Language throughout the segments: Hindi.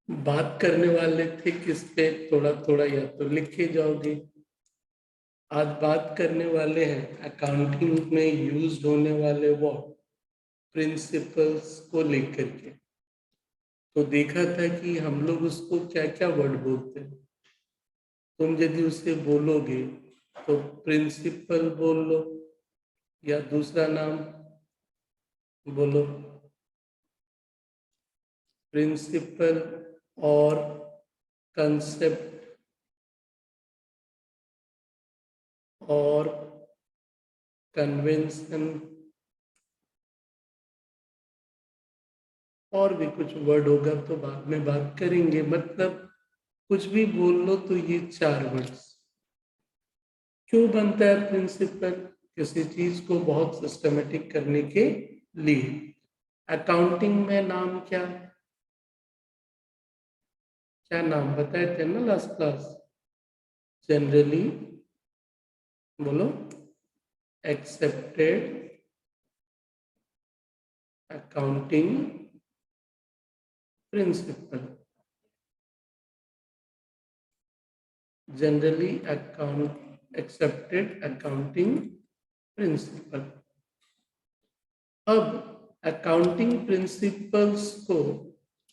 बात करने वाले थे किस पे, थोड़ा थोड़ा या तो लिख के जाओगे। आज बात करने वाले हैं अकाउंटिंग में यूज होने वाले वो प्रिंसिपल्स को लेकर के। तो देखा था कि हम लोग उसको क्या क्या वर्ड बोलते हैं। तुम यदि उसे बोलोगे तो प्रिंसिपल बोल लो या दूसरा नाम बोलो, प्रिंसिपल और कंसेप्ट और कन्वेंशन और भी कुछ वर्ड होगा तो बाद में बात करेंगे। मतलब कुछ भी बोल लो तो ये चार वर्ड्स। क्यों बनता है प्रिंसिपल? किसी चीज को बहुत सिस्टमेटिक करने के लिए। अकाउंटिंग में नाम क्या, क्या नाम बताए थे ना लास्ट क्लास? जनरली बोलो, accepted accounting principle. Generally account accepted accounting principle. अब अकाउंटिंग प्रिंसिपल्स को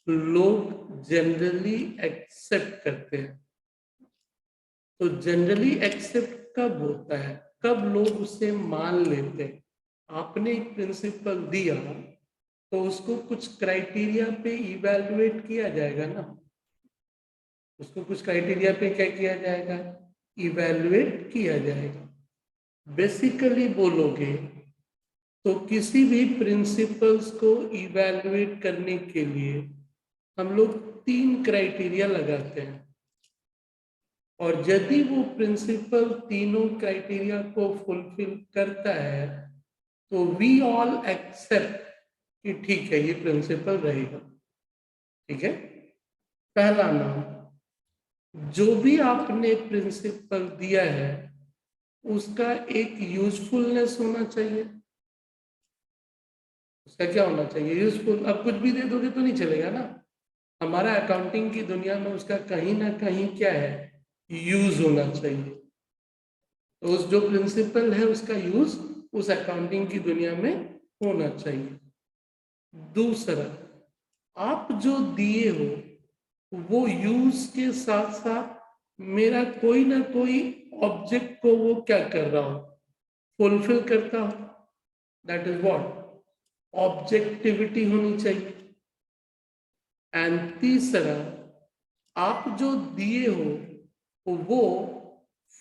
लोग जनरली एक्सेप्ट करते हैं। तो जनरली एक्सेप्ट कब होता है, कब लोग उसे मान लेते हैं? आपने एक प्रिंसिपल दिया तो उसको कुछ क्राइटेरिया पे इवैल्यूएट किया जाएगा ना। उसको कुछ क्राइटेरिया पे क्या किया जाएगा? इवैल्यूएट किया जाएगा। बेसिकली बोलोगे तो किसी भी प्रिंसिपल्स को इवैल्यूएट करने के लिए हम लोग तीन क्राइटेरिया लगाते हैं। और यदि वो प्रिंसिपल तीनों क्राइटेरिया को फुलफिल करता है तो वी ऑल एक्सेप्ट कि ठीक है ये प्रिंसिपल रहेगा। ठीक है, पहला नाम, जो भी आपने प्रिंसिपल दिया है उसका एक यूजफुलनेस होना चाहिए। उसका क्या होना चाहिए? यूजफुल। अब कुछ भी दे दोगे तो नहीं चलेगा ना। हमारा अकाउंटिंग की दुनिया में उसका कहीं ना कहीं क्या है, यूज होना चाहिए। तो उस जो प्रिंसिपल है उसका यूज उस अकाउंटिंग की दुनिया में होना चाहिए। दूसरा, आप जो दिए हो वो यूज के साथ साथ मेरा कोई ना कोई ऑब्जेक्ट को वो क्या कर रहा हो, फुलफिल करता हो। दैट इज व्हाट, ऑब्जेक्टिविटी होनी चाहिए। एंड तीसरा, आप जो दिए हो वो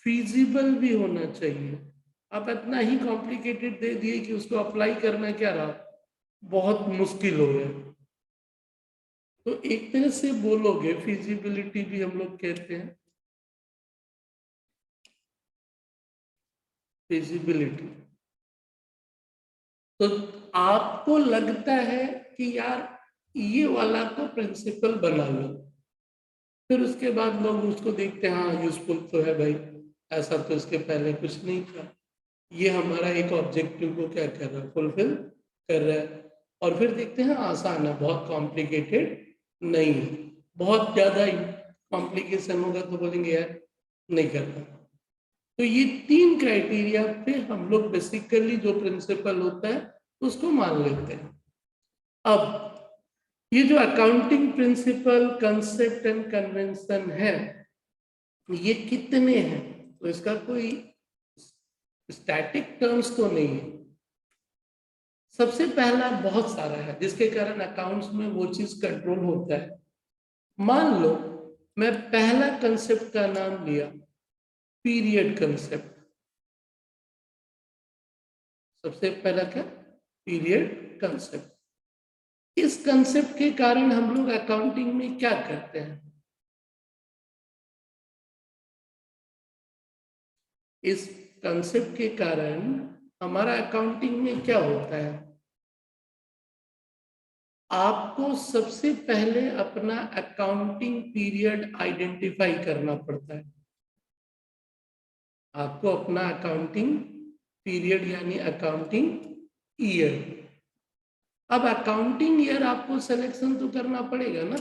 फीजिबल भी होना चाहिए। आप इतना ही कॉम्प्लिकेटेड दे दिए कि उसको अप्लाई करना क्या रहा, बहुत मुश्किल हो गया। तो एक तरह से बोलोगे फिजिबिलिटी भी हम लोग कहते हैं, फिजिबिलिटी। तो आपको लगता है कि यार ये वाला तो प्रिंसिपल बना लो, फिर उसके बाद लोग उसको देखते हैं, हाँ यूजफुल तो है भाई, ऐसा तो इसके पहले कुछ नहीं था, ये हमारा एक ऑब्जेक्टिव को क्या कर रहा है, फुलफिल कर रहा है। और फिर देखते हैं आसान है, बहुत कॉम्प्लिकेटेड नहीं है। बहुत ज्यादा कॉम्प्लिकेशन होगा तो बोलेंगे यार नहीं करना। तो ये तीन क्राइटेरिया पे हम लोग बेसिकली जो प्रिंसिपल होता है उसको मान लेते हैं। अब ये जो accounting principle, concept and convention है, ये कितने हैं? तो इसका कोई स्टैटिक टर्म्स तो नहीं है। सबसे पहला बहुत सारा है जिसके कारण अकाउंट्स में वो चीज कंट्रोल होता है। मान लो मैं पहला कंसेप्ट का नाम लिया पीरियड कंसेप्ट। सबसे पहला क्या? Period concept. इस कंसेप्ट के कारण हम लोग अकाउंटिंग में क्या करते हैं? इस कंसेप्ट के कारण हमारा अकाउंटिंग में क्या होता है? आपको सबसे पहले अपना अकाउंटिंग पीरियड आइडेंटिफाई करना पड़ता है। आपको अपना अकाउंटिंग पीरियड यानी अकाउंटिंग ईयर। अब अकाउंटिंग ईयर आपको सिलेक्शन तो करना पड़ेगा ना।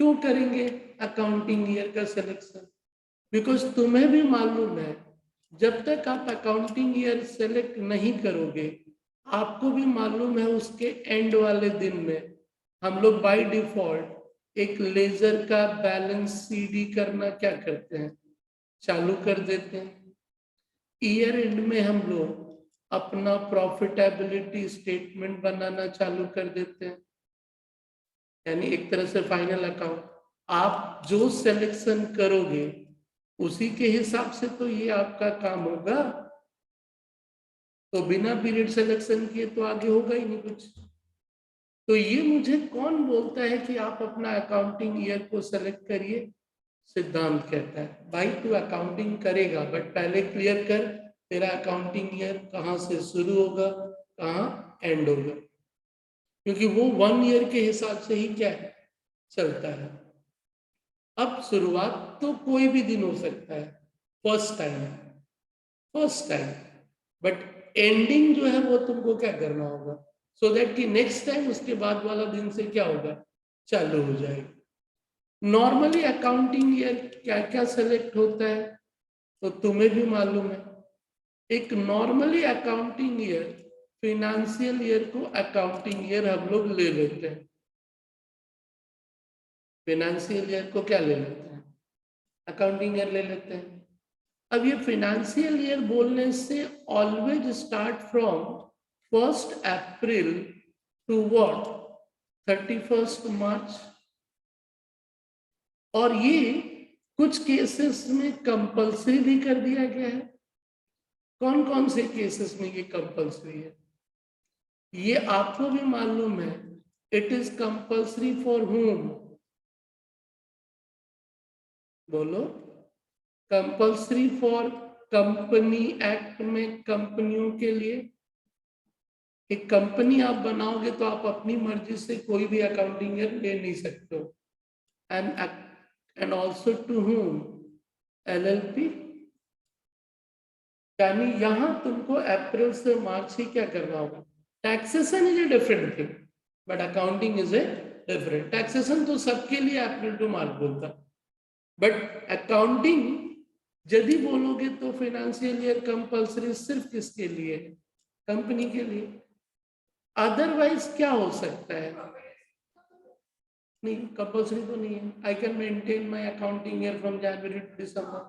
क्यों करेंगे अकाउंटिंग ईयर का सिलेक्शन? बिकॉज तुम्हें भी मालूम है जब तक आप अकाउंटिंग ईयर सेलेक्ट नहीं करोगे, आपको भी मालूम है उसके एंड वाले दिन में हम लोग बाय डिफॉल्ट एक लेजर का बैलेंस सीडी करना क्या करते हैं, चालू कर देते हैं। ईयर एंड में हम लोग अपना प्रॉफिटेबिलिटी स्टेटमेंट बनाना चालू कर देते हैं, यानी एक तरह से फाइनल अकाउंट। आप जो सिलेक्शन करोगे उसी के हिसाब से तो ये आपका काम होगा। तो बिना पीरियड सिलेक्शन किए तो आगे होगा ही नहीं कुछ। तो ये मुझे कौन बोलता है कि आप अपना अकाउंटिंग ईयर को सेलेक्ट करिए? सिद्धांत कहता है भाई तू अकाउंटिंग करेगा बट पहले क्लियर कर तेरा अकाउंटिंग ईयर कहाँ से शुरू होगा, कहाँ एंड होगा, क्योंकि वो 1 ईयर के हिसाब से ही क्या है चलता है। अब शुरुआत तो कोई भी दिन हो सकता है, फर्स्ट टाइम, बट एंडिंग जो है वो तुमको क्या करना होगा, सो दैट कि नेक्स्ट टाइम उसके बाद वाला दिन से क्या होगा, चालू हो जाएगा। नॉर्मली अकाउंटिंग ईयर क्या क्या सेलेक्ट होता है तो तुम्हें भी मालूम है। एक normally accounting year, financial year को अकाउंटिंग ईयर हम लोग ले लेते हैं। फिनेंशियल ईयर को क्या ले लेते हैं, अकाउंटिंग ईयर ले लेते हैं। अब ये फिनेंशियल ईयर बोलने से always start from 1 April to what, 31 March. और ये कुछ केसेस में कंपल्सरी भी कर दिया गया है। कौन कौन से केसेस में ये कंपल्सरी है ये आपको भी मालूम है। It is compulsory for whom, बोलो। कंपल्सरी फॉर कंपनी एक्ट में कंपनियों के लिए। एक कंपनी आप बनाओगे तो आप अपनी मर्जी से कोई भी अकाउंटिंग ईयर ले नहीं सकते हो। And also to whom, LLP। यानी यहां तुमको अप्रैल से मार्च ही क्या करना होगा। Taxation is a different thing but accounting is a different. Taxation तो सबके लिए अप्रैल टू मार्च बोलता, बट अकाउंटिंग यदि बोलोगे तो फाइनेंशियल ईयर कंपल्सरी सिर्फ किसके लिए है, कंपनी के लिए। अदरवाइज क्या हो सकता है, नहीं कंपल्सरी तो नहीं है। I can maintain my accounting year from January to December,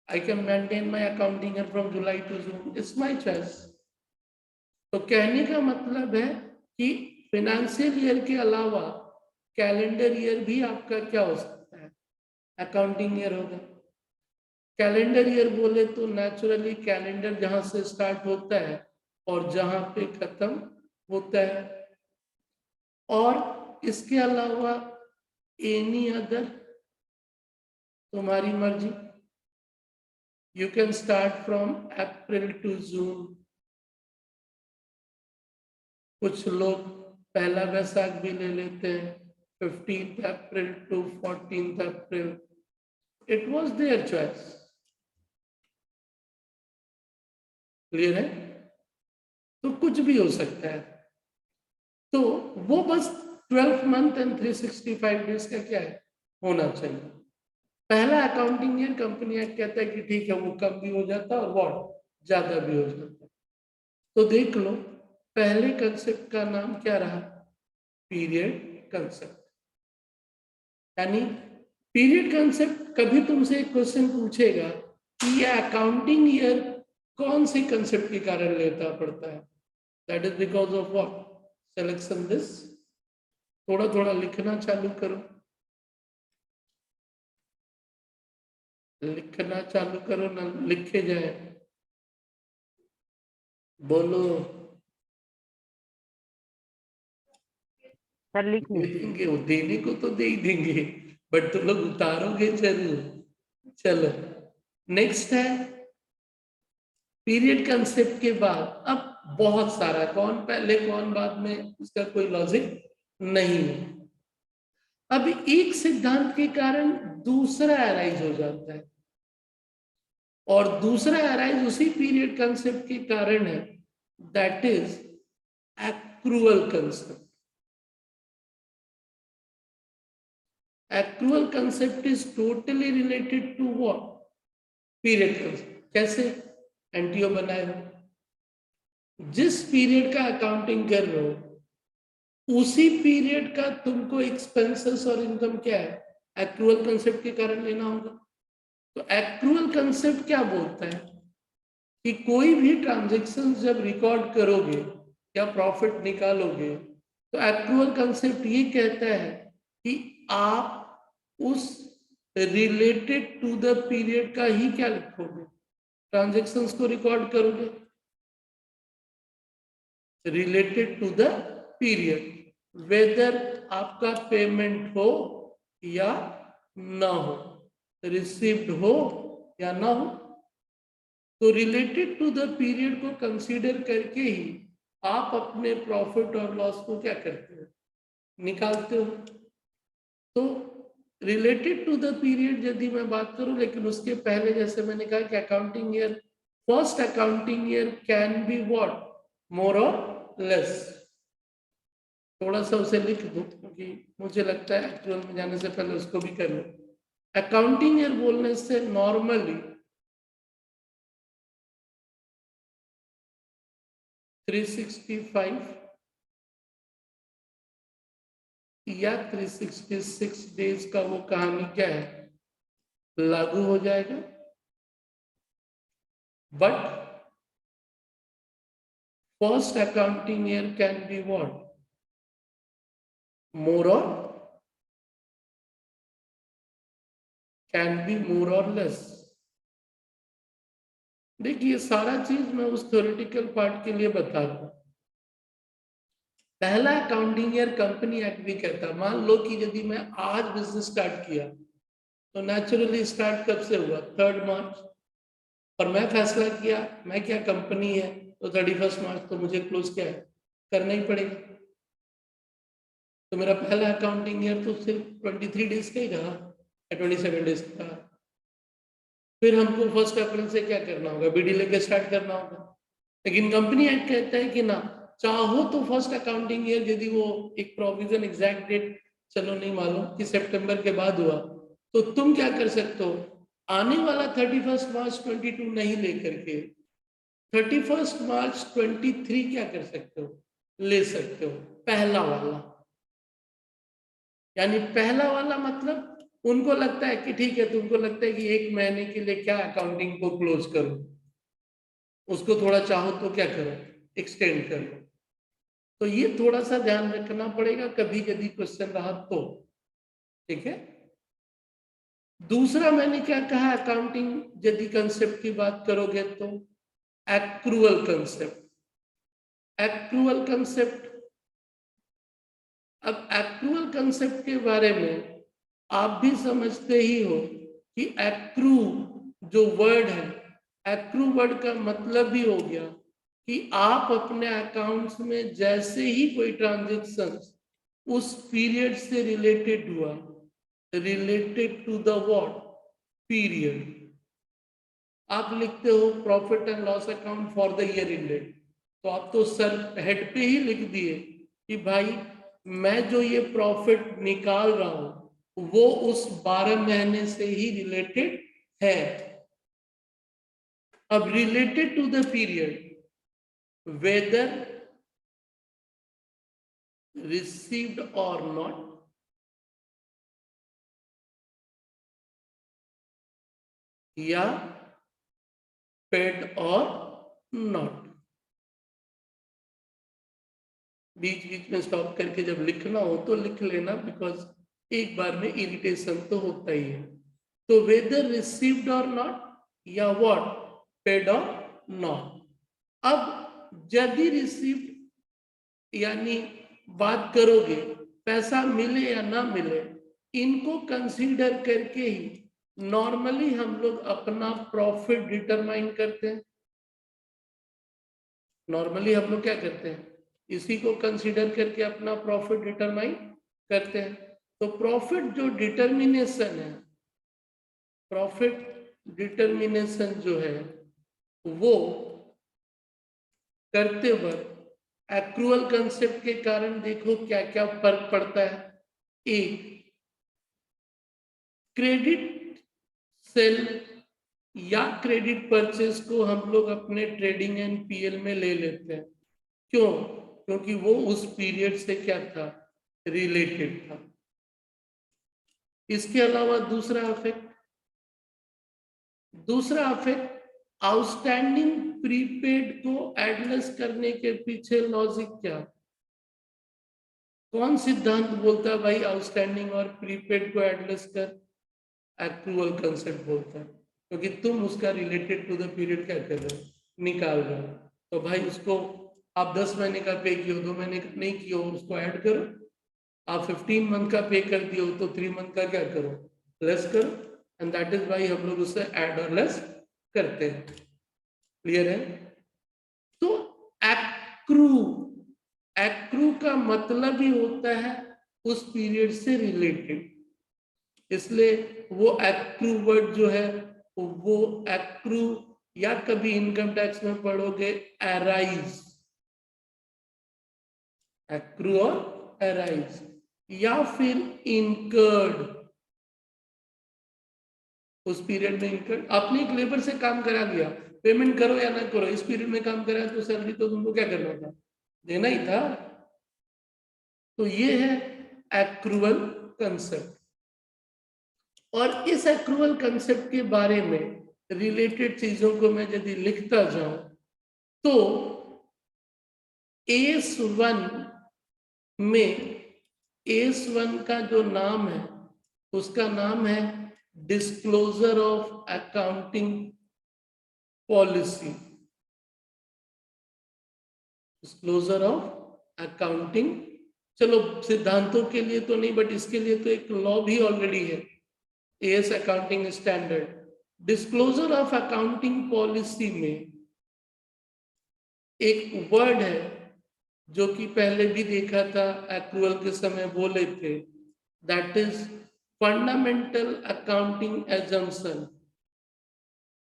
I can maintain my accounting year from July to June, it's my choice. तो कहने का मतलब है कि फाइनेंशियल ईयर के अलावा कैलेंडर ईयर भी आपका क्या हो सकता है, अकाउंटिंग ईयर होगा। कैलेंडर ईयर बोले तो नेचुरली कैलेंडर जहां से स्टार्ट होता है और जहां पे खत्म होता है। और इसके अलावा एनी अदर, तुम्हारी मर्जी। You can start from April to June. कुछ लोग पहला वैशाख भी ले लेते हैं, 15 April to 14 April. It was their choice. Clear है? तो कुछ भी हो सकता है। तो वो बस 12 मंथ एंड 365 डेज का क्या है, होना चाहिए। पहला अकाउंटिंग ईयर कंपनी एक्ट कहता है कि ठीक है वो कम भी हो जाता है और वॉट ज्यादा भी हो जाता है। तो देख लो पहले कंसेप्ट का नाम क्या रहा, पीरियड कंसेप्ट। यानी पीरियड कंसेप्ट कभी तुमसे एक क्वेश्चन पूछेगा कि यह अकाउंटिंग ईयर कौन से कंसेप्ट के कारण लेता पड़ता है, that is because of what, selection this. थोड़ा थोड़ा लिखना चालू करो, लिखना चालू करो ना, लिखे जाए, बोलो। सर लिख दे देंगे, वो देने को तो दे ही देंगे बट तुम लोग उतारोगे जरूर। चलो नेक्स्ट है पीरियड कंसेप्ट के बाद अब बहुत सारा, कौन पहले कौन बाद में, उसका कोई लॉजिक नहीं है। अब एक सिद्धांत के कारण दूसरा अराइज हो जाता है और दूसरा अराइज उसी पीरियड कंसेप्ट के कारण है, that is accrual concept. Accrual concept is totally related to what? Period concept. कैसे? एनटीओ बनाए हो, जिस पीरियड का अकाउंटिंग कर रहे हो उसी पीरियड का तुमको एक्सपेंसेस और इनकम क्या है, एक्रूअल कंसेप्ट के कारण लेना होगा। तो एक्रूअल कंसेप्ट क्या बोलता है कि कोई भी ट्रांजेक्शन जब रिकॉर्ड करोगे या प्रॉफिट निकालोगे तो एक्रूअल कंसेप्ट ये कहता है कि आप उस रिलेटेड टू द पीरियड का ही क्या लिखोगे, ट्रांजेक्शन्स को रिकॉर्ड करोगे related to the period, whether आपका पेमेंट हो या ना हो, रिसीव्ड हो या ना हो। तो रिलेटेड टू द पीरियड को कंसीडर करके ही आप अपने प्रॉफिट और लॉस को क्या करते हो, निकालते हो। तो रिलेटेड टू द पीरियड यदि मैं बात करूं, लेकिन उसके पहले जैसे मैंने कहा कि accounting year, first accounting year can be what, more और लेस। थोड़ा सा उसे लिख दो क्योंकि मुझे लगता है एक्चुअल में जाने से पहले उसको भी कर लो। अकाउंटिंग ईयर बोलने से नॉर्मली 365 या 366 डेज का वो कहानी क्या है, लागू हो जाएगा। But first accounting year can be what, more और, कैन बी मोर और लेस। देखिए सारा चीज मैं उस थ्योरेटिकल पार्ट के लिए बता रहा हूं। पहला अकाउंटिंग ईयर कंपनी एक्ट भी कहता है, मान लो कि यदि मैं आज बिजनेस स्टार्ट किया तो नेचुरली स्टार्ट कब से हुआ, 3 मार्च, और मैं फैसला किया मैं क्या कंपनी है तो 31 मार्च तो मुझे क्लोज क्या है, करना ही पड़ेगा। तो मेरा पहला अकाउंटिंग ईयर तो सिर्फ 23 डेज का ही रहा या 27 डेज का। फिर हमको फर्स्ट अप्रैल से क्या करना होगा, बीडी लेके स्टार्ट करना होगा। लेकिन कंपनी एक्ट कहता है कि ना, चाहो तो फर्स्ट अकाउंटिंग ईयर यदि वो एक प्रोविजन एग्जैक्ट डेट चलो नहीं मालूम कि सितंबर के बाद हुआ, तो तुम क्या कर सकते हो, आने वाला 31 मार्च 22 नहीं लेकर के 31 मार्च 23 क्या कर सकते हो, ले सकते हो, पहला वाला। यानी पहला वाला मतलब उनको लगता है कि ठीक है, तुमको लगता है कि 1 महीने के लिए क्या अकाउंटिंग को क्लोज करो, उसको थोड़ा चाहो तो क्या करो, एक्सटेंड करो। तो ये थोड़ा सा ध्यान रखना पड़ेगा कभी यदि क्वेश्चन रहा तो, ठीक है। दूसरा मैंने क्या कहा, अकाउंटिंग यदि कंसेप्ट की बात करोगे तो एक्रूअल कंसेप्ट, एक्रूअल कंसेप्ट। अब एक्रूअल कंसेप्ट के बारे में आप भी समझते ही हो कि एक्रू जो वर्ड है, एक्रू वर्ड का मतलब भी हो गया कि आप अपने अकाउंट्स में जैसे ही कोई ट्रांजेक्शन उस पीरियड से रिलेटेड हुआ, related to the what, period, आप लिखते हो profit and loss account for the year ended, तो आप तो सर हेड पे ही लिख दिए कि भाई मैं जो ये प्रॉफिट निकाल रहा हूं वो उस 12 महीने से ही रिलेटेड है। अब related to the period, whether received और नॉट, या पेड और नॉट। बीच बीच में स्टॉप करके जब लिखना हो तो लिख लेना, बिकॉज एक बार में इरिटेशन तो होता ही है। तो वेदर रिसीव्ड और नॉट या व्हाट, पेड और नॉट। अब यदि रिसीव्ड यानी बात करोगे पैसा मिले या ना मिले, इनको कंसीडर करके ही नॉर्मली हम लोग अपना प्रॉफिट डिटरमाइन करते हैं। नॉर्मली हम लोग क्या करते हैं, इसी को कंसीडर करके अपना प्रॉफिट डिटरमाइन करते हैं। तो प्रॉफिट जो डिटर्मिनेशन है, प्रॉफिट डिटर्मिनेशन जो है वो करते वक्त एक्रूअल कंसेप्ट के कारण देखो क्या क्या फर्क पड़ता है। एक, क्रेडिट सेल या क्रेडिट परचेज को हम लोग अपने ट्रेडिंग एंड पीएल में ले लेते हैं। क्यों? क्योंकि वो उस पीरियड से क्या था, रिलेटेड था। इसके अलावा दूसरा अफेक्ट आउटस्टैंडिंग प्रीपेड को एडलेस करने के पीछे लॉजिक क्या? कौन सिद्धांत बोलता है भाई आउटस्टैंडिंग और प्रीपेड को एडलेस कर? एक्रूअल कंसेप्ट बोलता है, क्योंकि तुम उसका रिलेटेड टू द पीरियड क्या कर रहे हो, निकाल रहे हो। तो भाई उसको आप 10 महीने का पे किए हो, 2 महीने का नहीं किए हो, उसको ऐड करो। आप 15 मंथ का पे कर दिए हो तो 3 मंथ का क्या करो, लेस करो। एंड दैट इज वाई हम लोग उससे ऐड और लेस करते हैं। क्लियर है? तो एक्रू का मतलब ही होता है उस पीरियड से रिलेटेड, इसलिए वो एक्रू वर्ड जो है वो एक्रू, या कभी इनकम टैक्स में पढ़ोगे एराइज, एक्रू और एराइज, या फिर इनकर्ड, उस पीरियड में इनकर्ड। आपने एक लेबर से काम करा दिया, पेमेंट करो या ना करो, इस पीरियड में काम करा तो सैलरी तो तुमको क्या करना था, देना ही था। तो ये है एक्रूअल कंसेप्ट। और इस एक्रूअल कंसेप्ट के बारे में रिलेटेड चीजों को मैं यदि लिखता जाऊं तो AS1 में AS1 का जो नाम है उसका नाम है disclosure of accounting policy, disclosure of accounting. चलो सिद्धांतों के लिए तो नहीं, बट इसके लिए तो एक लॉ भी ऑलरेडी है, AS accounting standard. Disclosure of accounting policy में एक वर्ड है जो कि पहले भी देखा था, एक्रूअल के समय बोले थे, that is fundamental accounting assumption.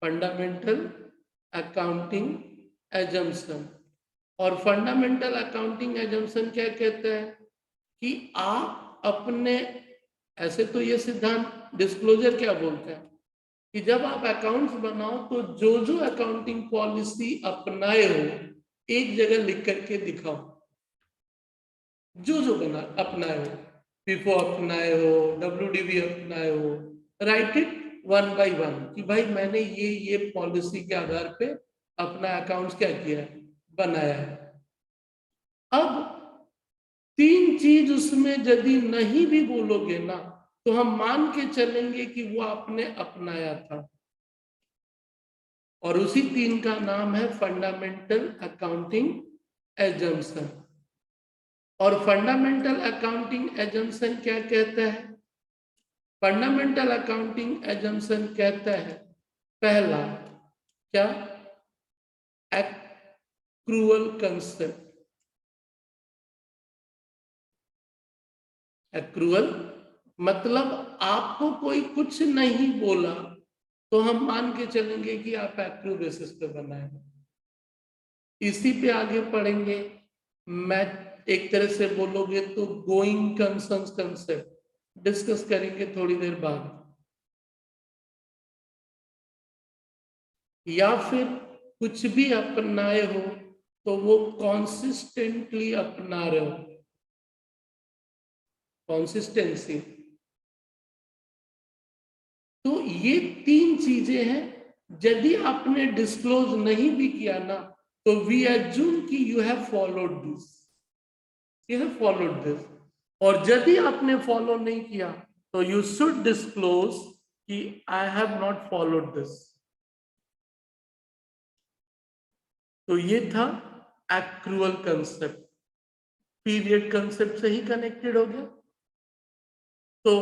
Fundamental accounting assumption. और फंडामेंटल अकाउंटिंग एजम्पशन क्या कहता है कि आप अपने, ऐसे तो ये सिद्धांत डिस्क्लोजर क्या बोलता है कि जब आप अकाउंट्स बनाओ तो जो जो अकाउंटिंग पॉलिसी अपनाए हो एक जगह लिख करके दिखाओ, जो जो बना अपनाए हो, FIFO अपनाए हो, WDV अपनाए हो, राइट इट 1 by 1 कि भाई मैंने ये पॉलिसी के आधार पे अपना अकाउंट्स क्या किया है, बनाया है। अब 3 चीज उसमें यदि नहीं भी बोलोगे ना तो हम मान के चलेंगे कि वो आपने अपनाया था, और उसी 3 का नाम है फंडामेंटल अकाउंटिंग एजम्पशन। और फंडामेंटल अकाउंटिंग एजम्पशन क्या कहता है? फंडामेंटल अकाउंटिंग एजम्पशन कहता है पहला क्या, एक्रूअल कंसेप्ट। एक्रूअल मतलब आपको कोई कुछ नहीं बोला तो हम मान के चलेंगे कि आप एक्रू बेसिस पे बनाए। इसी पे आगे पढ़ेंगे, मैं एक तरह से बोलोगे तो गोइंग कंसर्न कंसेप्ट डिस्कस करेंगे थोड़ी देर बाद। या फिर कुछ भी अपनाए हो तो वो कॉन्सिस्टेंटली अपना रहे हो, कॉन्सिस्टेंसी। तो ये 3 चीजें हैं, यदि आपने डिस्क्लोज नहीं भी किया ना तो वी एज्यूम कि you have followed this, you have followed this. और यदि आपने फॉलो नहीं किया तो यू शुड डिस्क्लोज कि I have not followed this. तो ये था एक्रूअल कंसेप्ट, पीरियड कंसेप्ट से ही कनेक्टेड हो गया। तो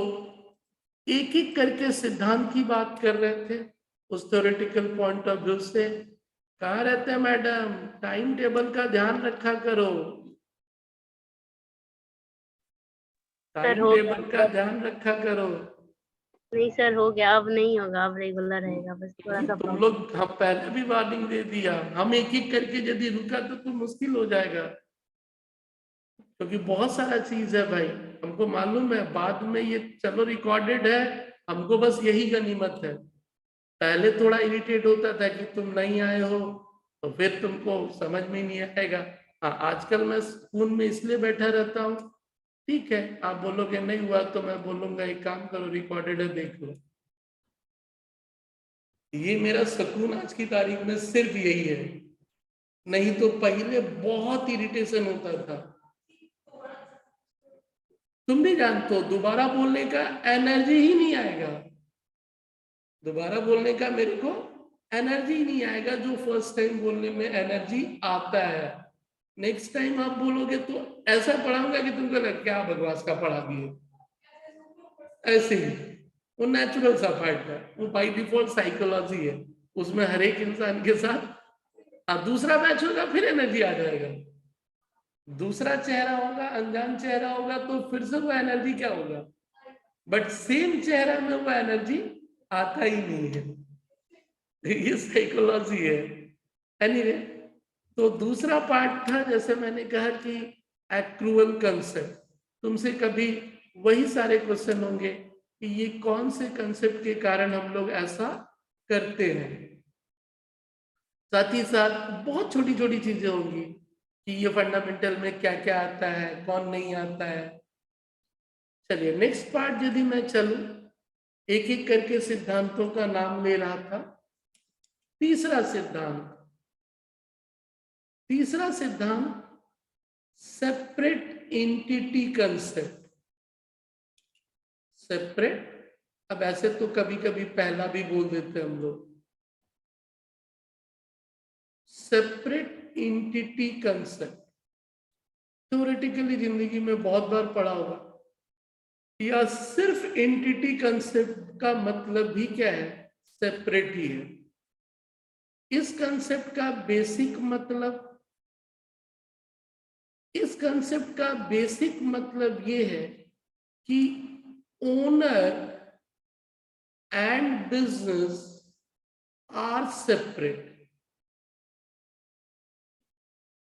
एक एक करके सिद्धांत की बात कर रहे थे उस थ्योरेटिकल पॉइंट ऑफ व्यू से। कहाँ रहते हैं मैडम, टाइम टेबल का ध्यान रखा करो, सर टाइम हो टेबल का गया। ध्यान रखा करो। नहीं सर हो गया, अब नहीं होगा, अब रेगुलर रहेगा, बस थोड़ा सा तुम प्रॉब्लम। लोग, हम पहले भी वार्निंग दे दिया, हम एक एक करके यदि रुका तो मुश्किल हो जाएगा, क्योंकि बहुत सारा चीज है भाई, हमको मालूम है। बाद में ये चलो रिकॉर्डेड है, हमको बस यही गनीमत है। पहले थोड़ा इरिटेट होता था कि तुम नहीं आए हो, तो फिर तुमको समझ में नहीं आएगा। हाँ, आजकल मैं स्कूल में इसलिए बैठा रहता हूँ, ठीक है, आप बोलोगे नहीं हुआ तो मैं बोलूंगा एक काम करो, रिकॉर्डेड है देख लो। ये मेरा सुकून आज की तारीख में सिर्फ यही है, नहीं तो पहले बहुत इरिटेशन होता था। तुम भी जानते हो, दोबारा बोलने का एनर्जी ही नहीं आएगा, दोबारा बोलने का मेरे को एनर्जी नहीं आएगा, जो फर्स्ट टाइम बोलने में एनर्जी आता है। नेक्स्ट टाइम आप बोलोगे तो ऐसा पढ़ाऊंगा कि तुमको लगे क्या बकवास का पढ़ा दिए, ऐसे ही। वो नेचुरल सा पार्ट है, वो बाई डिफॉल्ट साइकोलॉजी है, उसमें हर एक इंसान के साथ। अब दूसरा मैच होगा फिर एनर्जी आ जाएगा, दूसरा चेहरा होगा, अनजान चेहरा होगा, तो फिर से वो एनर्जी क्या होगा, बट सेम चेहरा में वो एनर्जी आता ही नहीं है। ये साइकोलॉजी है। एनीवे, तो दूसरा पार्ट था, जैसे मैंने कहा कि एक्रूअल कंसेप्ट। तुमसे कभी वही सारे क्वेश्चन होंगे कि ये कौन से कंसेप्ट के कारण हम लोग ऐसा करते हैं। साथ ही साथ बहुत छोटी छोटी चीजें होंगी कि ये फंडामेंटल में क्या क्या आता है, कौन नहीं आता है। चलिए नेक्स्ट पार्ट यदि मैं चलूं, एक एक करके सिद्धांतों का नाम ले रहा था। तीसरा सिद्धांत, तीसरा सिद्धांत सेपरेट एंटिटी कंसेप्ट। सेपरेट, अब ऐसे तो कभी कभी पहला भी बोल देते हम लोग, सेपरेट एंटिटी कंसेप्ट। थ्योरेटिकली जिंदगी में बहुत बार पढ़ा होगा, या सिर्फ एंटिटी कंसेप्ट का मतलब भी क्या है, सेपरेट ही है। इस कंसेप्ट का बेसिक मतलब, इस कंसेप्ट का बेसिक मतलब ये है कि owner and business are separate.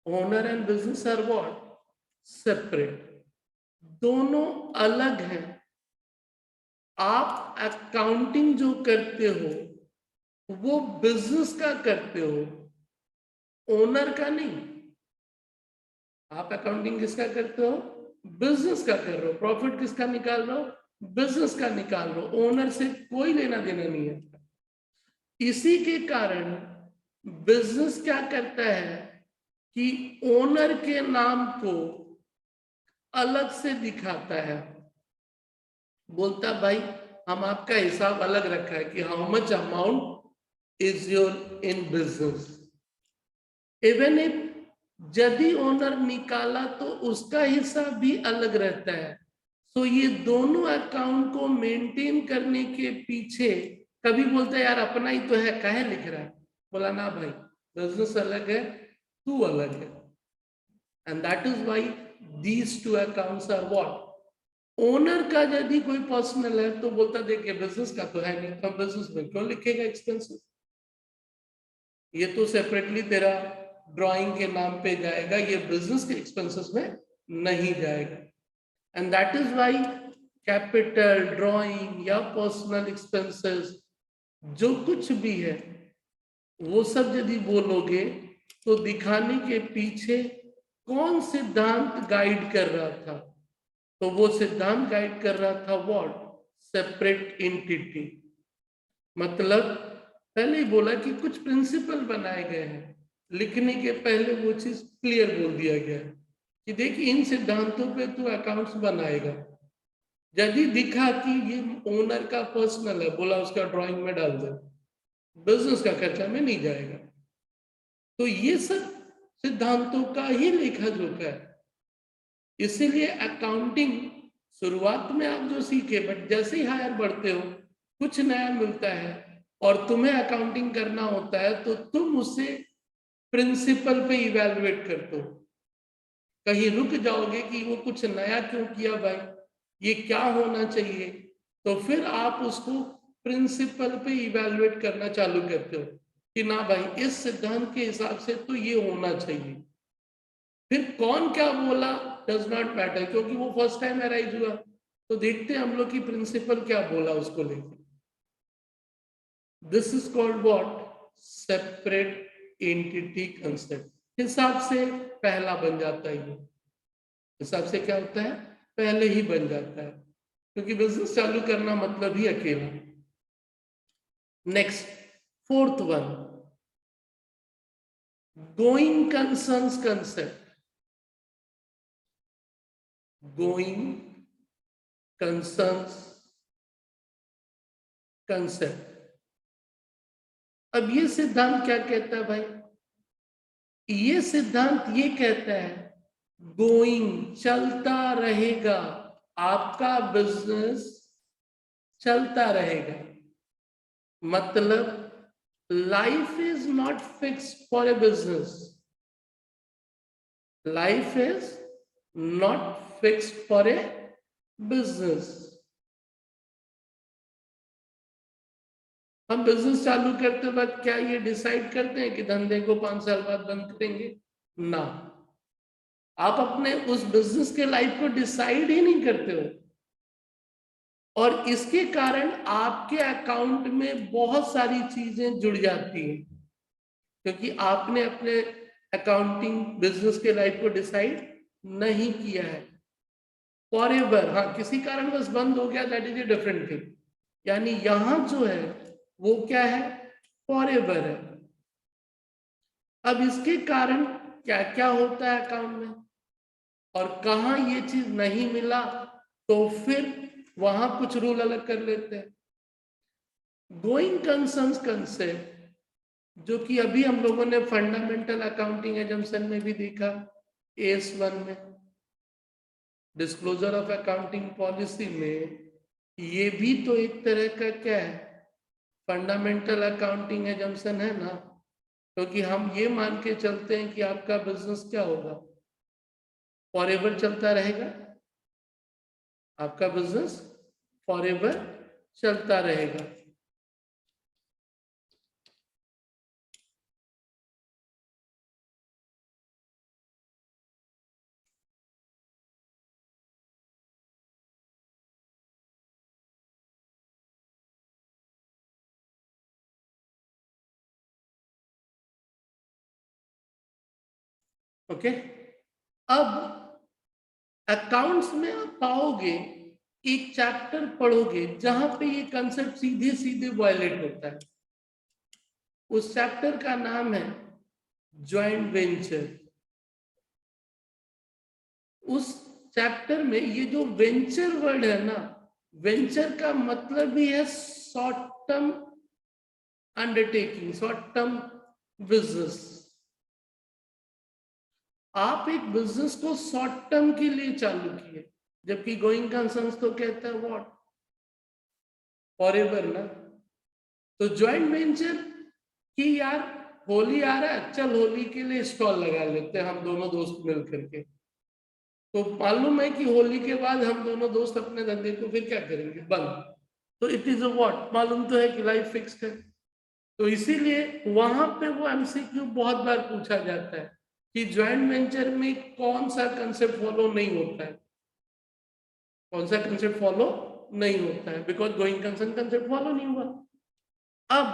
Owner and business are what, separate, दोनों अलग हैं। आप अकाउंटिंग जो करते हो वो बिजनेस का करते हो, ओनर का नहीं। आप अकाउंटिंग किसका करते हो, बिजनेस का कर रहे हो। प्रॉफिट किसका निकाल रहे हो, बिजनेस का निकाल रहे हो, ओनर से कोई लेना देना नहीं है। इसी के कारण बिजनेस क्या करता है कि ओनर के नाम को अलग से दिखाता है, बोलता भाई हम आपका हिसाब अलग रखा है कि how much amount is your in business. Even if यदि ओनर निकाला तो उसका हिसाब भी अलग रहता है। तो ये दोनों अकाउंट को मेंटेन करने के पीछे, कभी बोलते हैं यार अपना ही तो है काहे लिख रहा है, बोला ना भाई बिजनेस अलग है, तू अलग है। And that is why these two accounts are what. Owner का यदि कोई पर्सनल है तो बोलता देखिए बिजनेस का तो है नहीं, तो बिजनेस में क्यों लिखेगा एक्सपेंसिव, ये तो सेपरेटली तेरा ड्राइंग के नाम पे जाएगा, ये बिजनेस के एक्सपेंसेस में नहीं जाएगा। And that is why capital, drawing या पर्सनल एक्सपेंसेस जो कुछ भी है वो सब यदि बोलोगे तो दिखाने के पीछे कौन सिद्धांत गाइड कर रहा था, तो वो सिद्धांत गाइड कर रहा था व्हाट, सेपरेट एंटिटी। मतलब पहले ही बोला कि कुछ प्रिंसिपल बनाए गए हैं, लिखने के पहले वो चीज क्लियर बोल दिया गया कि देखिए इन सिद्धांतों पे तू अकाउंट्स बनाएगा। यदि दिखा कि ये ओनर का पर्सनल है, बोला उसका ड्राइंग में डाल दे, बिजनेस का खर्चा में नहीं जाएगा। तो ये सब सिद्धांतों का ही लेखा जोखा है। इसीलिए अकाउंटिंग शुरुआत में आप जो सीखे, बट जैसे ही हायर बढ़ते हो कुछ नया मिलता है और तुम्हें अकाउंटिंग करना होता है, तो तुम उसे प्रिंसिपल पे इवेलुएट करते हो। कहीं रुक जाओगे कि वो कुछ नया क्यों किया भाई, ये क्या होना चाहिए, तो फिर आप उसको प्रिंसिपल पे इवेलुएट करना चालू करते हो कि ना भाई इस सिद्धांत के हिसाब से तो ये होना चाहिए। फिर कौन क्या बोला डज नॉट मैटर, क्योंकि वो फर्स्ट टाइम अराइज हुआ, तो देखते हैं हम लोग की प्रिंसिपल क्या बोला उसको लेकर। This is called what, separate entity concept. हिसाब से पहला बन जाता है, ये हिसाब से क्या होता है, पहले ही बन जाता है, क्योंकि बिजनेस चालू करना मतलब ही अकेला। Next, fourth one, going concerns concept. Going concerns concept. अब ये सिद्धांत क्या कहता है भाई? ये सिद्धांत ये कहता है गोइंग, चलता रहेगा, आपका बिजनेस चलता रहेगा। मतलब life is not fixed for a business, life is not fixed for a business. हम बिजनेस चालू करते वक्त क्या ये डिसाइड करते हैं कि धंधे को 5 साल बाद बंद करेंगे? ना, आप अपने उस बिजनेस के लाइफ को डिसाइड ही नहीं करते हो, और इसके कारण आपके अकाउंट में बहुत सारी चीजें जुड़ जाती हैं, क्योंकि आपने अपने अकाउंटिंग बिजनेस के लाइफ को डिसाइड नहीं किया है। फॉरएवर, हाँ किसी कारण बस बंद हो गया, that is a different thing. यानी यहां जो है वो क्या है, फॉरएवर है। अब इसके कारण क्या क्या होता है अकाउंट में, और कहाँ ये चीज नहीं मिला तो फिर वहां कुछ रूल अलग कर लेते हैं। गोइंग कंसर्न्स कंसेप्ट, जो कि अभी हम लोगों ने फंडामेंटल अकाउंटिंग एजम्पशन में भी देखा, AS1 में, डिस्क्लोजर ऑफ अकाउंटिंग पॉलिसी में, ये भी तो एक तरह का क्या है, फंडामेंटल अकाउंटिंग एजम्पशन है ना, क्योंकि हम ये मान के चलते हैं कि आपका बिजनेस क्या होगा, फॉरएवर चलता रहेगा, आपका बिजनेस फॉरएवर चलता रहेगा। ओके, अब अकाउंट्स में आप पाओगे, एक चैप्टर पढ़ोगे जहां पे ये कंसेप्ट सीधे सीधे वायलेट होता है। उस चैप्टर का नाम है जॉइंट वेंचर। उस चैप्टर में ये जो वेंचर वर्ड है ना, वेंचर का मतलब ही है short term undertaking, short term business. आप एक बिजनेस को शॉर्ट टर्म के लिए चालू किए, जबकि गोइंग कंसर्न्स तो कहता है व्हाट, फॉरएवर ना। तो जॉइंट वेंचर कि यार होली आ रहा है, चल होली के लिए स्टॉल लगा लेते हैं हम दोनों दोस्त मिल करके। तो मालूम है कि होली के बाद हम दोनों दोस्त अपने धंधे को फिर क्या करेंगे, बंद। तो इट इज अ व्हाट, मालूम तो है कि लाइफ फिक्स्ड है। तो इसीलिए वहां पे वो MCQ बहुत बार पूछा जाता है कि ज्वाइंट वेंचर में कौन सा कंसेप्ट फॉलो नहीं होता है, कौन सा कंसेप्ट फॉलो नहीं होता है, because going concern concept follow नहीं हुआ। अब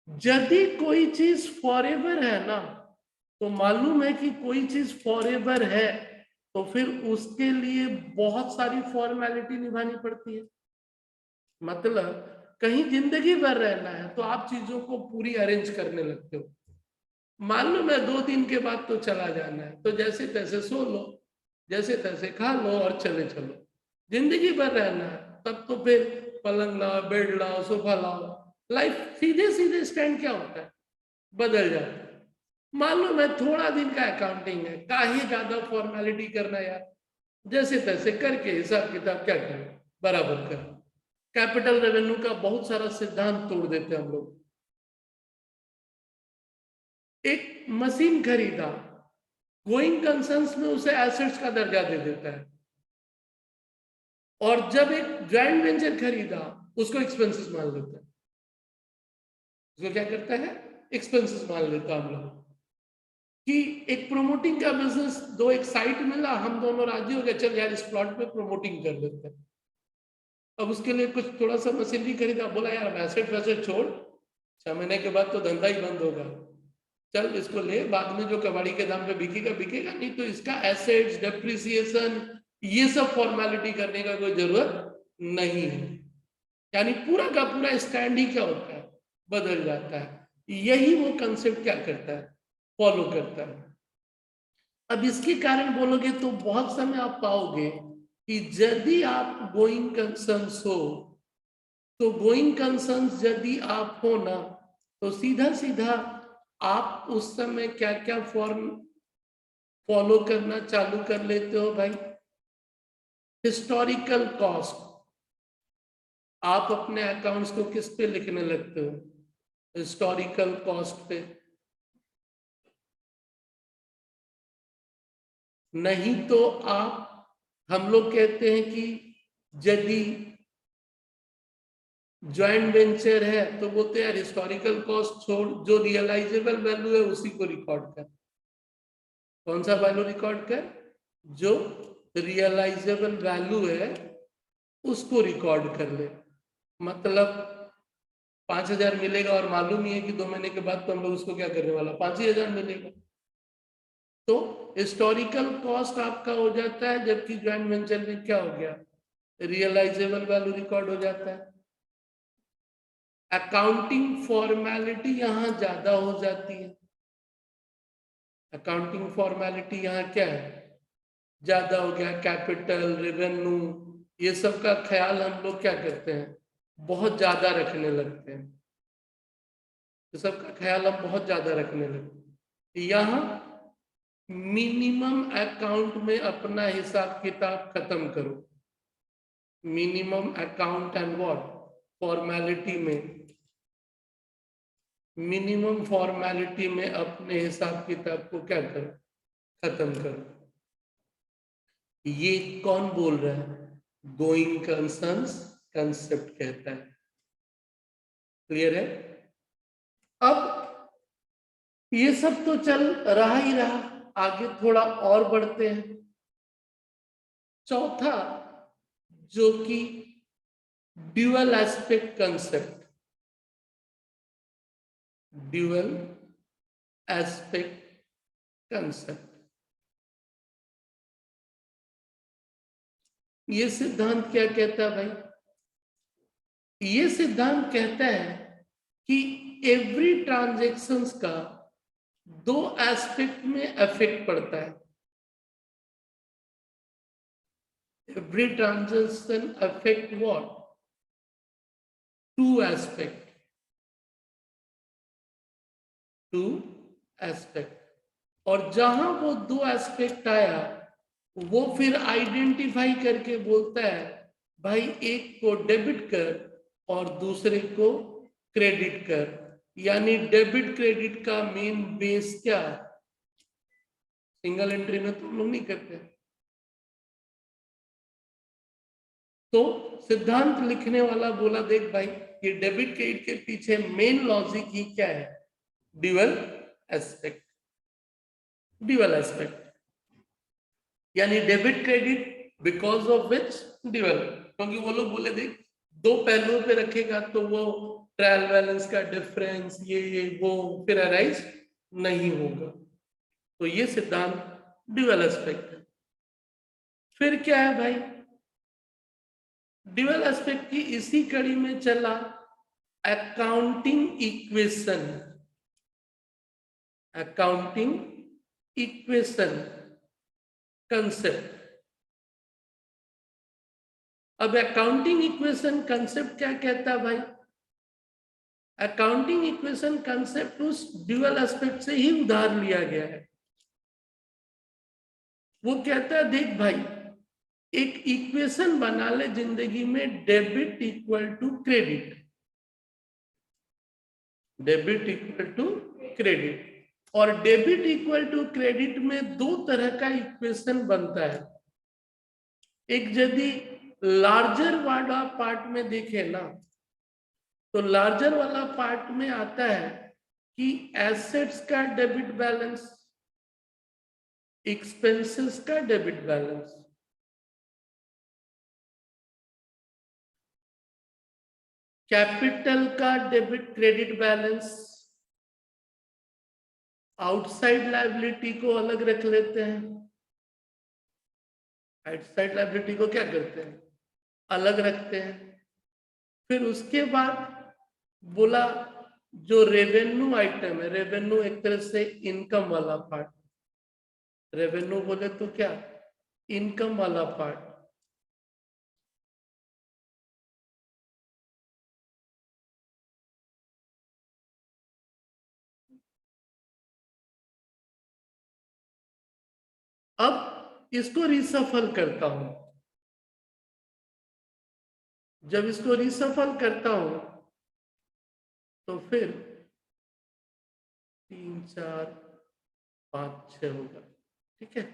यदि कोई चीज फॉरएवर है ना, तो मालूम है कि कोई चीज फॉरएवर है तो फिर उसके लिए बहुत सारी फॉर्मेलिटी निभानी पड़ती है। मतलब कहीं जिंदगी भर रहना है तो आप चीजों को पूरी अरेंज करने लगते हो। मालूम है 2 दिन के बाद तो चला जाना है, तो जैसे तैसे सो लो, जैसे तैसे खा लो और चले चलो। जिंदगी भर रहना है तब तो फिर पलंग लाओ, बेड लाओ, सोफा लाओ। लाइफ सीधे सीधे स्टैंड क्या होता है, बदल जाता है। मालूम है थोड़ा दिन का अकाउंटिंग है, काहे ज्यादा फॉर्मेलिटी करना यार, जैसे तैसे करके हिसाब किताब क्या करें, बराबर कर। कैपिटल रेवेन्यू का बहुत सारा सिद्धांत तोड़ देते हैं हम लोग। एक मशीन खरीदा, गोइंग कंसर्न्स में उसे एसेट्स का दर्जा दे देता है, और जब एक जॉइंट वेंचर खरीदा उसको एक्सपेंसेस मान लेता है। उसको क्या करता है, एक्सपेंसेस मान लेता हम लोग। कि एक प्रोमोटिंग का बिजनेस, दो एक साइट मिला, हम दोनों राजी हो गए, चल यार इस प्लॉट पे प्रमोटिंग कर लेते हैं। अब उसके लिए कुछ थोड़ा सा मशीनरी खरीदा, बोला यार एसेट वैसेट छोड़, 6 महीने के बाद तो धंधा ही बंद होगा, चल इसको ले, बाद में जो कबाड़ी के दाम पे बिकेगा बिकेगा, नहीं तो इसका एसेट्स डेप्रिसिएशन ये सब फॉर्मेलिटी करने का कोई जरूरत नहीं है। यानी पूरा का पूरा स्टैंड ही क्या होता है, बदल जाता है। यही वो कंसेप्ट क्या करता है, फॉलो करता है। अब इसके कारण बोलोगे तो बहुत समय आप पाओगे कि यदि आप गोइंग कंसर्न्स हो, तो गोइंग कंसर्न्स यदि आप हो ना, तो सीधा सीधा आप उस समय क्या क्या फॉर्म फॉलो करना चालू कर लेते हो भाई। हिस्टोरिकल कॉस्ट, आप अपने अकाउंट्स को किस पे लिखने लगते हो, हिस्टोरिकल कॉस्ट पे। नहीं तो आप, हम लोग कहते हैं कि यदि ज्वाइंट वेंचर है तो बोलते हैं यार हिस्टोरिकल कॉस्ट छोड़, जो रियलाइजेबल वैल्यू है उसी को रिकॉर्ड कर। कौन सा वैल्यू रिकॉर्ड कर, जो रियलाइजेबल वैल्यू है उसको रिकॉर्ड कर ले। मतलब 5,000 मिलेगा और मालूम ही है कि 2 महीने के बाद तो हम लोग उसको क्या करने वाला, 5,000 मिलेगा, तो हिस्टोरिकल कॉस्ट आपका हो जाता है, जबकि ज्वाइंट वेंचर में क्या हो गया, रियलाइजेबल वैल्यू रिकॉर्ड हो जाता है। अकाउंटिंग फॉर्मेलिटी यहां ज्यादा हो जाती है, अकाउंटिंग फॉर्मेलिटी यहाँ क्या है, ज्यादा हो गया। कैपिटल, रेवेन्यू, ये सब का ख्याल हम लोग क्या करते हैं, बहुत ज्यादा रखने लगते हैं, ये सब का ख्याल हम बहुत ज्यादा रखने लगते हैं। यहाँ मिनिमम अकाउंट में अपना हिसाब किताब खत्म करो, minimum account and what, formality में, मिनिमम फॉर्मेलिटी में अपने हिसाब किताब को क्या करो, खत्म करो। ये कौन बोल रहा है, गोइंग कंसर्न्स कंसेप्ट कहता है। क्लियर है। अब ये सब तो चल रहा ही रहा, आगे थोड़ा और बढ़ते हैं। चौथा, जो कि dual aspect concept, dual aspect concept. ये सिद्धांत क्या कहता है भाई, ये सिद्धांत कहता है कि एवरी ट्रांजैक्शंस का दो एस्पेक्ट में इफेक्ट पड़ता है। Every transaction affect what, to aspect, to aspect. और जहां वो दो एस्पेक्ट आया, वो फिर आइडेंटिफाई करके बोलता है भाई एक को डेबिट कर और दूसरे को क्रेडिट कर। यानी डेबिट क्रेडिट का मेन बेस क्या है, सिंगल एंट्री में तो हम लोग नहीं करते। तो सिद्धांत लिखने वाला बोला देख भाई, ये डेबिट क्रेडिट के पीछे मेन लॉजिक ही क्या है, ड्यूअल एस्पेक्ट, ड्यूअल एस्पेक्ट। यानी debit credit because of which dual, क्योंकि वो लोग बोले देख दो पहलुओं पे रखेगा तो वो ट्रायल बैलेंस का डिफरेंस ये वो फिर अराइज नहीं होगा। तो ये सिद्धांत ड्यूअल एस्पेक्ट है। फिर क्या है भाई, ड्यूअल एस्पेक्ट की इसी कड़ी में चला accounting equation, accounting equation concept. अब अकाउंटिंग इक्वेशन कंसेप्ट क्या कहता है भाई, अकाउंटिंग इक्वेशन कंसेप्ट उस ड्यूअल एस्पेक्ट से ही उधार लिया गया है। वो कहता है देख भाई, एक इक्वेशन बना ले जिंदगी में, debit equal to credit, debit equal to credit. और डेबिट इक्वल टू क्रेडिट में दो तरह का इक्वेशन बनता है। एक यदि लार्जर वाला पार्ट में देखे ना, तो लार्जर वाला पार्ट में आता है कि एसेट्स का डेबिट बैलेंस एक्सपेंसेस का डेबिट बैलेंस, कैपिटल का debit credit balance, outside liability को अलग रख लेते हैं। आउटसाइड लायबिलिटी को क्या करते हैं, अलग रखते हैं। फिर उसके बाद बोला जो रेवेन्यू आइटम है, रेवेन्यू एक तरह से इनकम वाला पार्ट, रेवेन्यू बोले तो क्या, इनकम वाला पार्ट। अब इसको रिसफल करता हूं, जब इसको रिसफल करता हूं तो फिर 3 4 5 6 होगा, ठीक है।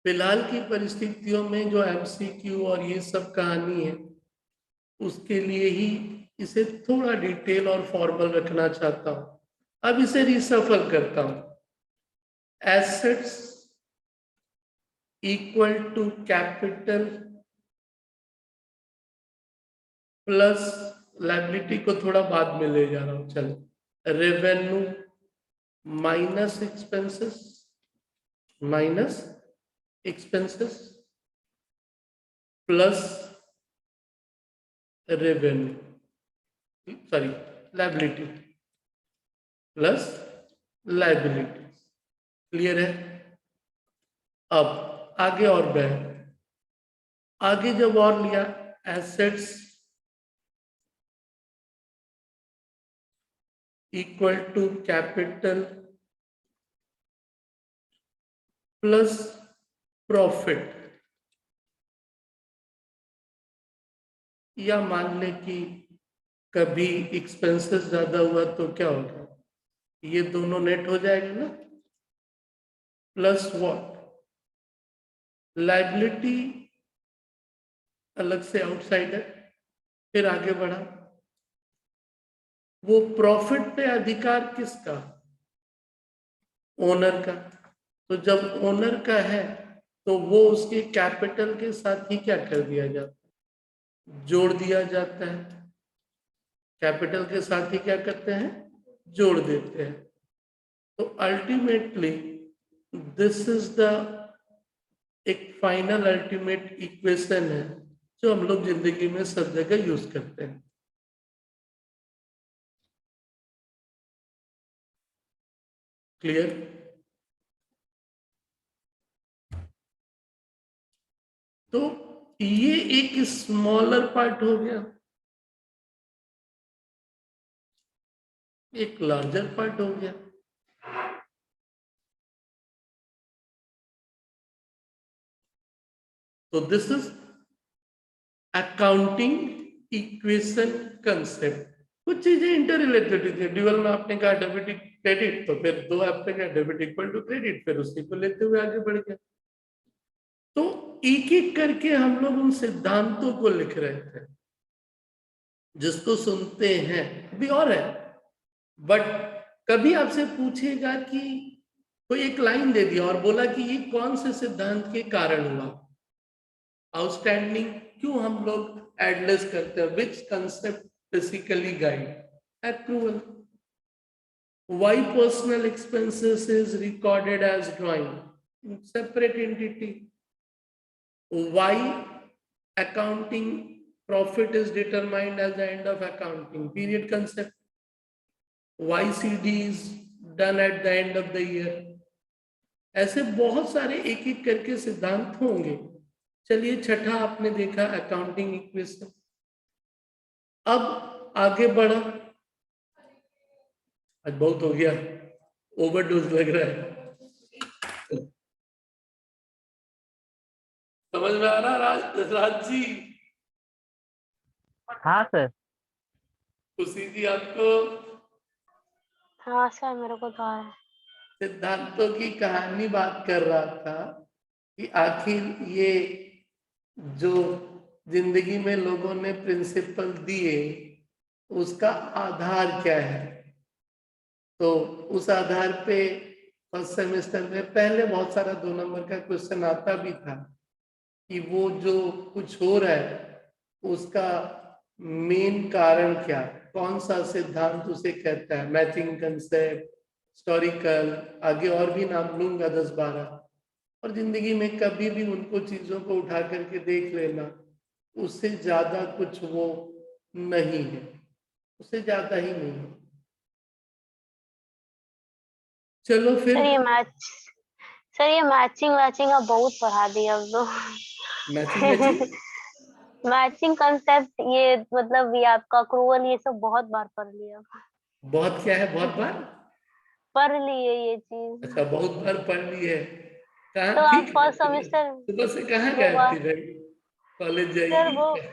फिलहाल की परिस्थितियों में जो एमसीक्यू और ये सब कहानी है, उसके लिए ही इसे थोड़ा डिटेल और फॉर्मल रखना चाहता हूं। अब इसे रिसफल करता हूं, assets equal to capital plus liability को थोड़ा बाद में ले जा रहा हूं, चलो, revenue minus expenses, minus expenses plus revenue, sorry liability plus liability. Clear है। अब आगे और बढ़े, आगे जब और लिया, assets equal to capital plus profit, या मान ले कि कभी एक्सपेंसेस ज्यादा हुआ तो क्या होगा, ये दोनों नेट हो जाएंगे ना, प्लस व्हाट, लायबिलिटी अलग से आउटसाइड है। फिर आगे बढ़ा, वो प्रॉफिट पे अधिकार किसका, ओनर का। तो जब ओनर का है तो वो उसके कैपिटल के साथ ही क्या कर दिया जाता है, जोड़ दिया जाता है। कैपिटल के साथ ही क्या करते हैं, जोड़ देते हैं। तो अल्टीमेटली दिस इज द एक फाइनल अल्टीमेट इक्वेशन है जो हम लोग जिंदगी में सब जगह यूज करते हैं। क्लियर। तो ये एक स्मॉलर पार्ट हो गया, एक लार्जर पार्ट हो गया। तो this is accounting equation concept. कुछ चीजें इंटर रिलेटेड थी, ड्यूअल में आपने कहा डेबिट क्रेडिट, तो फिर दो आपने कहा डेबिट इक्वल टू क्रेडिट, फिर उसी को लेते हुए आगे बढ़ गया। तो एक एक करके हम लोग उन सिद्धांतों को लिख रहे थे, जिसको सुनते हैं अभी और है। बट कभी आपसे पूछेगा कि कोई एक लाइन दे दिया और बोला कि ये कौन से सिद्धांत के कारण हुआ, आउटस्टैंडिंग क्यों हम लोग एडलेस करते हैं, which concept basically guide accrual, why personal expenses is recorded as drawing separate entity, why accounting profit is determined as the end of accounting period concept, YCD is done at the end of the year। ऐसे बहुत सारे एक एक करके सिद्धांत होंगे। चलिए छठा आपने देखा अकाउंटिंग इक्वेशन। अब आगे बढ़ा, आज बहुत हो गया, ओवरडोज लग रहा है। समझ में आ रहा राज जी? हाँ सर। खुशी जी आपको? हाँ सर, मेरे को तो आ रहा है। सिद्धांतों की कहानी बात कर रहा था कि आखिर ये जो जिंदगी में लोगों ने प्रिंसिपल दिए उसका आधार क्या है। तो उस आधार पे फर्स्ट सेमेस्टर में पहले बहुत सारा 2 नंबर का क्वेश्चन आता भी था कि वो जो कुछ हो रहा है उसका मेन कारण क्या, कौन सा सिद्धांत उसे कहता है, मैचिंग कंसेप्ट, हिस्टोरिकल, आगे और भी नाम लूंगा 10-12। और जिंदगी में कभी भी उनको चीजों को उठा करके देख लेना, उससे ज्यादा कुछ वो नहीं है, उससे ज्यादा ही नहीं है। चलो फिर। सर ये मैच सर ये मैचिंग वैचिंग अब बहुत पढ़ा दिया अब तो। मैचिंग मैचिंग मैचिंग कंसेप्ट ये मतलब ये आपका अक्रूवल ये सब बहुत बार पढ़ लिया। बहुत क्या है, बहुत बार? पढ़ लिए ये चीज। अच्छा, बहुत बार पढ़ ली है। तो कहाँ आप ठीक है, फर्स्ट सुबह सेमेस्टर सुबह से कहाँ वो गए बात थे भाई, कॉलेज सर जाइए वो क्या?